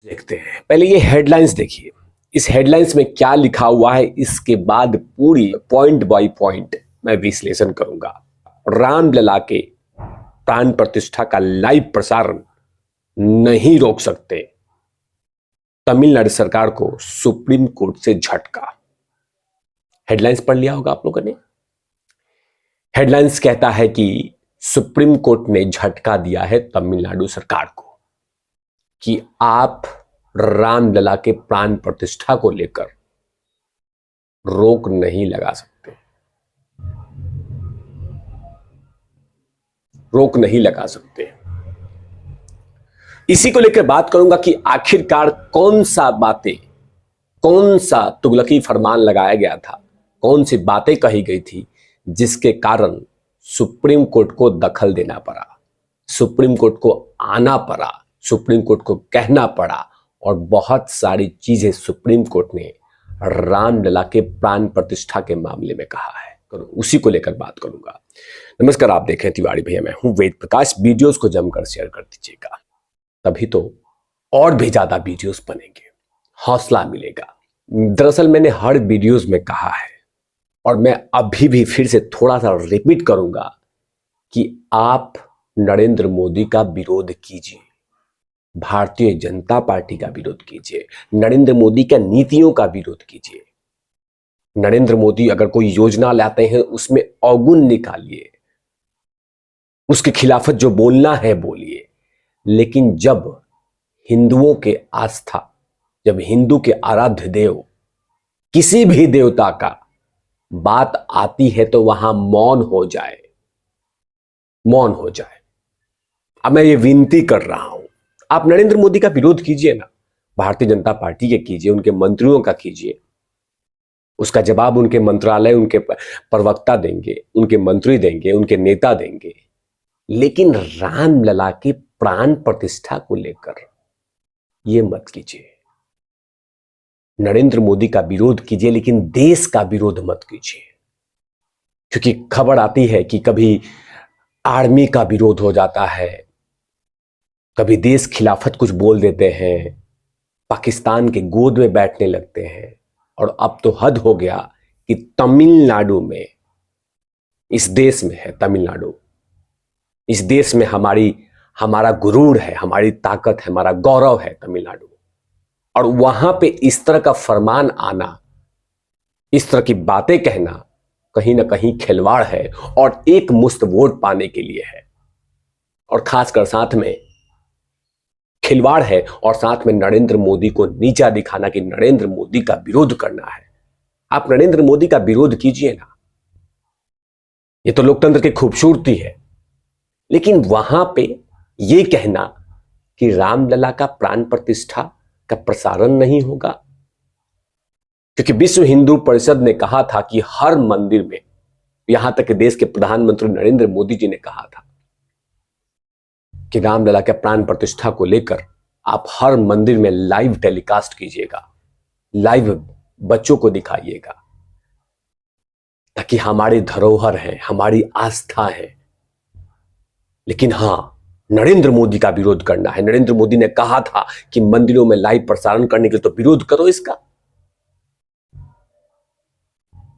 देखते हैं। पहले ये हेडलाइंस देखिए। इस हेडलाइंस में क्या लिखा हुआ है, इसके बाद पूरी पॉइंट बाय पॉइंट मैं विश्लेषण करूंगा। रामलला के प्राण प्रतिष्ठा का लाइव प्रसारण नहीं रोक सकते, तमिलनाडु सरकार को सुप्रीम कोर्ट से झटका। हेडलाइंस पढ़ लिया होगा आप लोगों ने। हेडलाइंस कहता है कि सुप्रीम कोर्ट ने झटका दिया है तमिलनाडु सरकार को कि आप रामलला के प्राण प्रतिष्ठा को लेकर रोक नहीं लगा सकते, रोक नहीं लगा सकते। इसी को लेकर बात करूंगा कि आखिरकार कौन सा तुगलकी फरमान लगाया गया था, कौन सी बातें कही गई थी जिसके कारण सुप्रीम कोर्ट को दखल देना पड़ा, सुप्रीम कोर्ट को आना पड़ा, सुप्रीम कोर्ट को कहना पड़ा और बहुत सारी चीजें सुप्रीम कोर्ट ने रामलला के प्राण प्रतिष्ठा के मामले में कहा है। उसी को लेकर बात करूंगा। नमस्कार, आप देख रहे हैं तिवारी भैया, मैं हूं वेद प्रकाश। वीडियोस को जमकर शेयर कर दीजिएगा, तभी तो और भी ज्यादा वीडियोस बनेंगे, हौसला मिलेगा। दरअसल मैंने हर वीडियोस में कहा है और मैं अभी भी फिर से थोड़ा सा रिपीट करूंगा कि आप नरेंद्र मोदी का विरोध कीजिए, भारतीय जनता पार्टी का विरोध कीजिए, नरेंद्र मोदी का नीतियों का विरोध कीजिए। नरेंद्र मोदी अगर कोई योजना लाते हैं उसमें अवगुण निकालिए, उसके खिलाफत जो बोलना है बोलिए, लेकिन जब हिंदुओं के आस्था, जब हिंदू के आराध्य देव किसी भी देवता का बात आती है तो वहां मौन हो जाए, मौन हो जाए। अब मैं ये विनती कर रहा हूं, आप नरेंद्र मोदी का विरोध कीजिए ना, भारतीय जनता पार्टी के कीजिए, उनके मंत्रियों का कीजिए, उसका जवाब उनके मंत्रालय, उनके प्रवक्ता देंगे, उनके मंत्री देंगे, उनके नेता देंगे। लेकिन रामलला की प्राण प्रतिष्ठा को लेकर ये मत कीजिए। नरेंद्र मोदी का विरोध कीजिए लेकिन देश का विरोध मत कीजिए, क्योंकि खबर आती है कि कभी आर्मी का विरोध हो जाता है, कभी देश खिलाफत कुछ बोल देते हैं, पाकिस्तान के गोद में बैठने लगते हैं। और अब तो हद हो गया कि तमिलनाडु में, इस देश में है तमिलनाडु, इस देश में हमारा गुरूर है, हमारी ताकत है, हमारा गौरव है तमिलनाडु। और वहां पे इस तरह का फरमान आना, इस तरह की बातें कहना कहीं ना कहीं खिलवाड़ है और एक मुश्त वोट पाने के लिए है, और खासकर साथ में खिलवाड़ है और साथ में नरेंद्र मोदी को नीचा दिखाना कि नरेंद्र मोदी का विरोध करना है। आप नरेंद्र मोदी का विरोध कीजिए ना, ये तो लोकतंत्र की खूबसूरती है। लेकिन वहां पे ये कहना कि रामलला का प्राण प्रतिष्ठा का प्रसारण नहीं होगा, क्योंकि विश्व हिंदू परिषद ने कहा था कि हर मंदिर में, यहां तक कि देश के प्रधानमंत्री नरेंद्र मोदी जी ने कहा था कि रामलला के प्राण प्रतिष्ठा को लेकर आप हर मंदिर में लाइव टेलीकास्ट कीजिएगा, लाइव बच्चों को दिखाइएगा, ताकि हमारी धरोहर है, हमारी आस्था है। लेकिन हां, नरेंद्र मोदी का विरोध करना है। नरेंद्र मोदी ने कहा था कि मंदिरों में लाइव प्रसारण करने के लिए, तो विरोध करो इसका।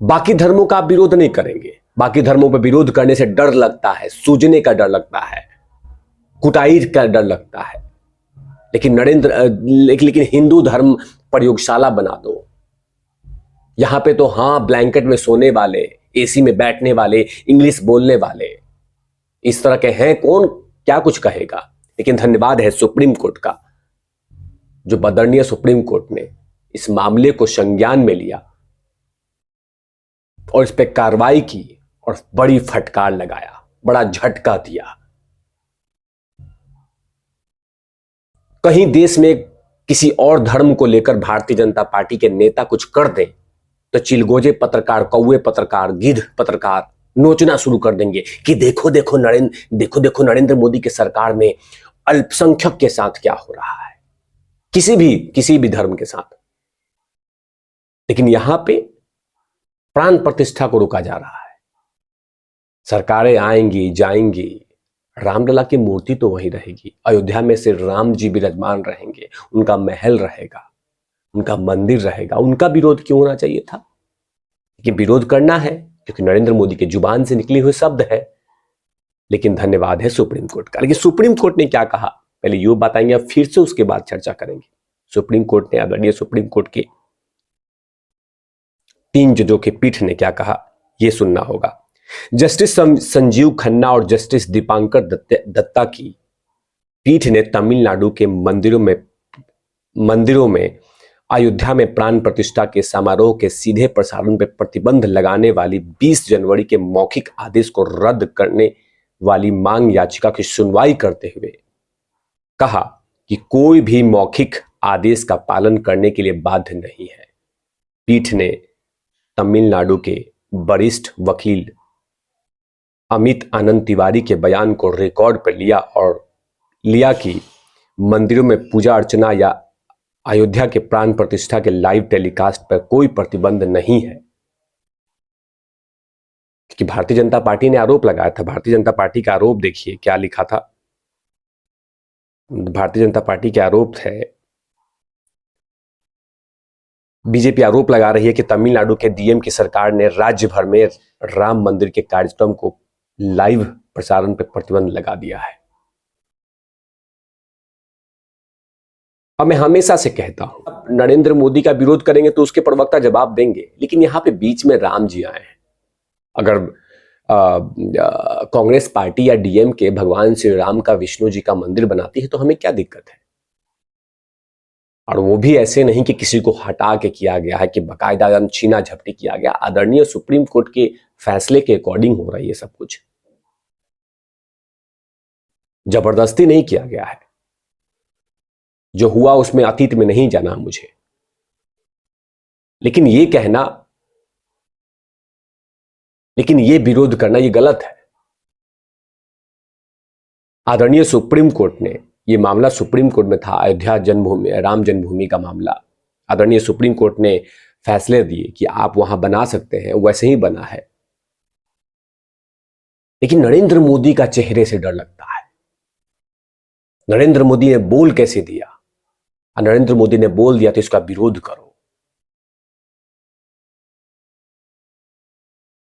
बाकी धर्मों का आप विरोध नहीं करेंगे, बाकी धर्मों पर विरोध करने से डर लगता है, सूजने का डर लगता है, कुटाई का डर लगता है। लेकिन हिंदू धर्म प्रयोगशाला बना दो। यहां पे तो हां, ब्लैंकेट में सोने वाले, एसी में बैठने वाले, इंग्लिश बोलने वाले, इस तरह के हैं, कौन क्या कुछ कहेगा। लेकिन धन्यवाद है सुप्रीम कोर्ट का, जो बदरणीय सुप्रीम कोर्ट ने इस मामले को संज्ञान में लिया और इस पर कार्रवाई की और बड़ी फटकार लगाया, बड़ा झटका दिया। कहीं देश में किसी और धर्म को लेकर भारतीय जनता पार्टी के नेता कुछ कर दें तो चिलगोजे पत्रकार, कौवे पत्रकार, गिद्ध पत्रकार नोचना शुरू कर देंगे कि देखो देखो नरेंद्र मोदी की सरकार में अल्पसंख्यक के साथ क्या हो रहा है, किसी भी धर्म के साथ। लेकिन यहां पे प्राण प्रतिष्ठा को रोका जा रहा है। सरकारें आएंगी जाएंगी, रामलला की मूर्ति तो वहीं रहेगी, अयोध्या में से राम जी विराजमान रहेंगे, उनका महल रहेगा, उनका मंदिर रहेगा, उनका विरोध क्यों होना चाहिए था? कि विरोध करना है क्योंकि नरेंद्र मोदी के जुबान से निकली हुई शब्द है। लेकिन धन्यवाद है सुप्रीम कोर्ट का। लेकिन सुप्रीम कोर्ट ने क्या कहा पहले ये बताएंगे, अब फिर से उसके बाद चर्चा करेंगे। सुप्रीम कोर्ट ने, आदरणीय सुप्रीम कोर्ट के 3 जजों की पीठ ने क्या कहा यह सुनना होगा। जस्टिस संजीव खन्ना और जस्टिस दीपांकर दत्ता की पीठ ने तमिलनाडु के मंदिरों में अयोध्या में प्राण प्रतिष्ठा के समारोह के सीधे प्रसारण पर प्रतिबंध लगाने वाली 20 जनवरी के मौखिक आदेश को रद्द करने वाली मांग याचिका की सुनवाई करते हुए कहा कि कोई भी मौखिक आदेश का पालन करने के लिए बाध्य नहीं है। पीठ ने तमिलनाडु के वरिष्ठ वकील अमित आनंद तिवारी के बयान को रिकॉर्ड पर लिया कि मंदिरों में पूजा अर्चना या अयोध्या के प्राण प्रतिष्ठा के लाइव टेलीकास्ट पर कोई प्रतिबंध नहीं है। क्योंकि भारतीय जनता पार्टी ने आरोप लगाया था, भारतीय जनता पार्टी का आरोप देखिए क्या लिखा था। भारतीय जनता पार्टी के आरोप है, बीजेपी आरोप लगा रही है कि तमिलनाडु के डीएम की सरकार ने राज्य भर में राम मंदिर के कार्यक्रम को लाइव प्रसारण पर प्रतिबंध लगा दिया है। अब मैं हमेशा से कहता हूं नरेंद्र मोदी का विरोध करेंगे तो उसके प्रवक्ता जवाब देंगे, लेकिन यहां पे बीच में राम जी आए हैं। अगर कांग्रेस पार्टी या डीएम के भगवान श्री राम का विष्णु जी का मंदिर बनाती है तो हमें क्या दिक्कत है? और वो भी ऐसे नहीं कि किसी को हटा के किया गया है, कि बाकायदा छीना झपटी किया गया। आदरणीय सुप्रीम कोर्ट के फैसले के अकॉर्डिंग हो रही है सब कुछ, जबरदस्ती नहीं किया गया है। जो हुआ उसमें अतीत में नहीं जाना मुझे, लेकिन ये कहना, लेकिन ये विरोध करना ये गलत है। आदरणीय सुप्रीम कोर्ट ने, ये मामला सुप्रीम कोर्ट में था, अयोध्या जन्मभूमि राम जन्मभूमि का मामला। आदरणीय सुप्रीम कोर्ट ने फैसले दिए कि आप वहां बना सकते हैं, वैसे ही बना है। लेकिन नरेंद्र मोदी का चेहरे से डर लगता है। नरेंद्र मोदी ने बोल कैसे दिया, नरेंद्र मोदी ने बोल दिया तो इसका विरोध करो।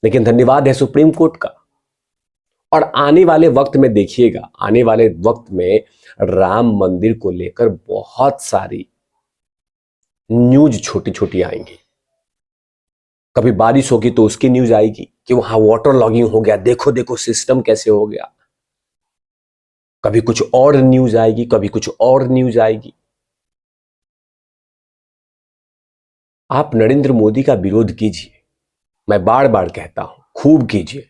लेकिन धन्यवाद है सुप्रीम कोर्ट का। और आने वाले वक्त में देखिएगा, आने वाले वक्त में राम मंदिर को लेकर बहुत सारी न्यूज छोटी छोटी आएंगी। कभी बारिश होगी तो उसकी न्यूज आएगी कि वहां वाटर लॉगिंग हो गया, देखो देखो सिस्टम कैसे हो गया। कभी कुछ और न्यूज आएगी, कभी कुछ और न्यूज आएगी। आप नरेंद्र मोदी का विरोध कीजिए, मैं बार बार कहता हूं, खूब कीजिए।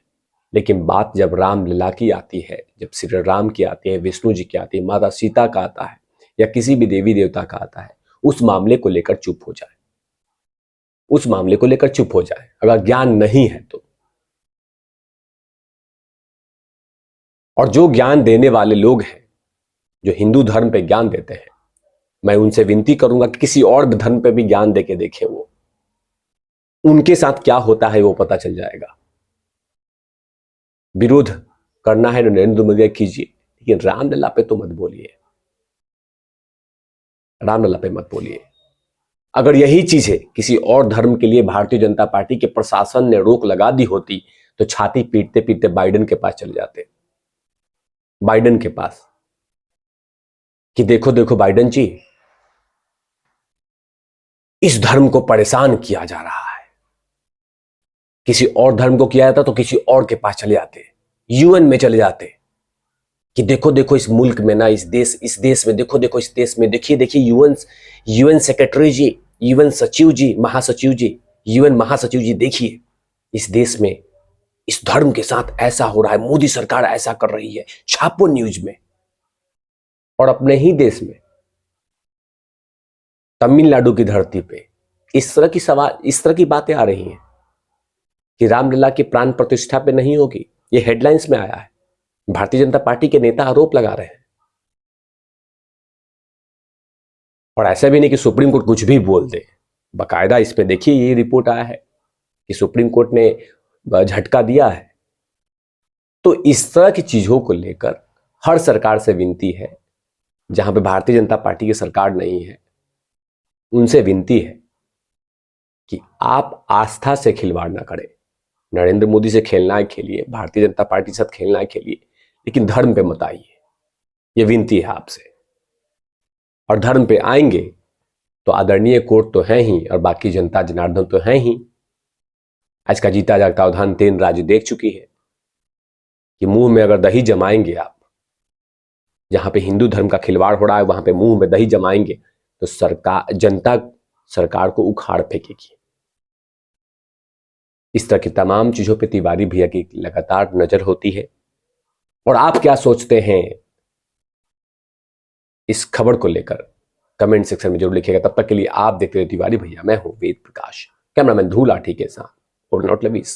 लेकिन बात जब रामलला की आती है, जब श्री राम की आती है, विष्णु जी की आती है, माता सीता का आता है, या किसी भी देवी देवता का आता है, उस मामले को लेकर चुप हो जाए, उस मामले को लेकर चुप हो जाए अगर ज्ञान नहीं है तो। और जो ज्ञान देने वाले लोग हैं, जो हिंदू धर्म पे ज्ञान देते हैं, मैं उनसे विनती करूंगा कि किसी और धर्म पे भी ज्ञान देके देखें, वो उनके साथ क्या होता है वो पता चल जाएगा। विरोध करना है नरेंद्र मोदी कीजिए, लेकिन रामलला पे तो मत बोलिए, रामलला पे मत बोलिए। अगर यही चीजें किसी और धर्म के लिए भारतीय जनता पार्टी के प्रशासन ने रोक लगा दी होती तो छाती पीटते पीटते बाइडेन के पास चले जाते, बाइडेन के पास, कि देखो देखो बाइडेन जी, इस धर्म को परेशान किया जा रहा है। किसी और धर्म को किया जाता तो किसी और के पास चले जाते, यूएन में चले जाते, कि देखो देखो इस मुल्क में ना, इस देश में देखो देखो, इस देश में देखिए देखिए, यूएन सेक्रेटरी जी, यूएन सचिव जी, महासचिव जी, यूएन महासचिव जी, देखिए इस देश में इस धर्म के साथ ऐसा हो रहा है, मोदी सरकार ऐसा कर रही है, छापो न्यूज में। और अपने ही देश में तमिलनाडु की धरती पे इस तरह की बातें आ रही हैं कि रामलला की प्राण प्रतिष्ठा पे नहीं होगी। ये हेडलाइंस में आया है, भारतीय जनता पार्टी के नेता आरोप लगा रहे हैं। और ऐसा भी नहीं कि सुप्रीम कोर्ट कुछ भी बोल दे, बाकायदा इस पे देखिए ये रिपोर्ट आया है कि सुप्रीम कोर्ट ने झटका दिया है तो इस तरह की चीजों को लेकर हर सरकार से विनती है, जहां पे भारतीय जनता पार्टी की सरकार नहीं है उनसे विनती है कि आप आस्था से खिलवाड़ ना करें। नरेंद्र मोदी से खेलना है खेलिए, भारतीय जनता पार्टी के साथ खेलना है खेलिए, लेकिन धर्म पे मत आइए, ये विनती है आपसे। और धर्म पे आएंगे तो आदरणीय कोर्ट तो है ही और बाकी जनता जनार्दन तो है ही। आज का जीता जागता उदाहरण 3 राज्य देख चुकी है कि मुंह में अगर दही जमाएंगे आप, जहां पे हिंदू धर्म का खिलवाड़ हो रहा है वहां पे मुंह में दही जमाएंगे तो सरकार, जनता सरकार को उखाड़ फेंकेगी। इस तरह की तमाम चीजों पे तिवारी भैया की लगातार नजर होती है। और आप क्या सोचते हैं इस खबर को लेकर कमेंट सेक्शन में जरूर लिखिएगा। तब तक के लिए आप देखते रहिए तिवारी भैया, मैं हूं वेद प्रकाश, कैमरामैन ध्रुव लाठी के साथ और नॉट लवीस।